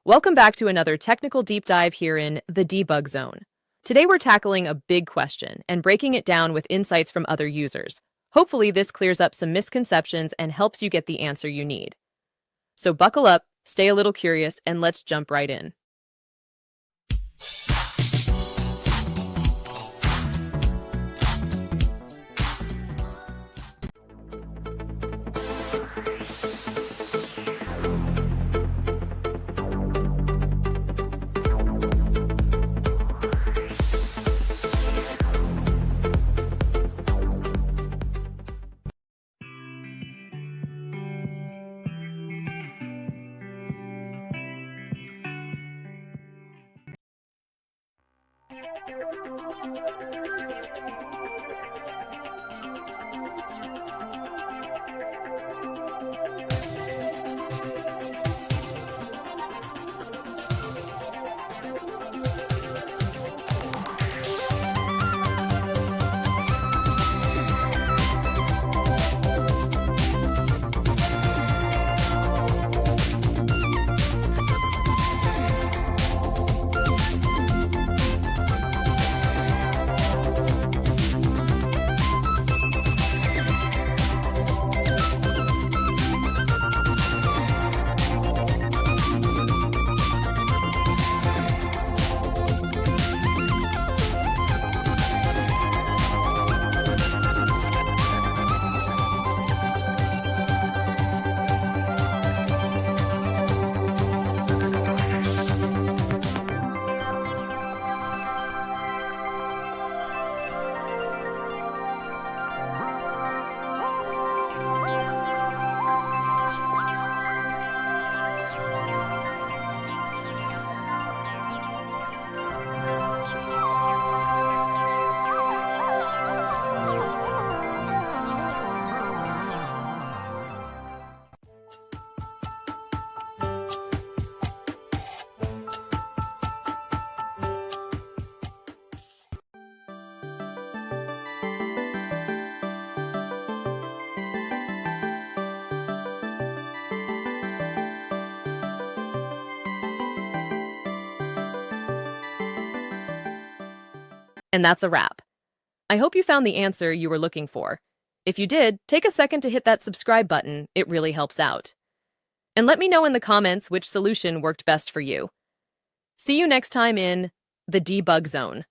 Welcome back to another technical deep dive here in the debug zone. Today we're tackling a big question and breaking it down with insights from other users. Hopefully this clears up some misconceptions and helps you get the answer you need. So buckle up, stay a little curious, and let's jump right in. And that's a wrap. I hope you found the answer you were looking for. If you did, take a second to hit that subscribe button. It really helps out. And let me know in the comments which solution worked best for you. See you next time in the debug zone.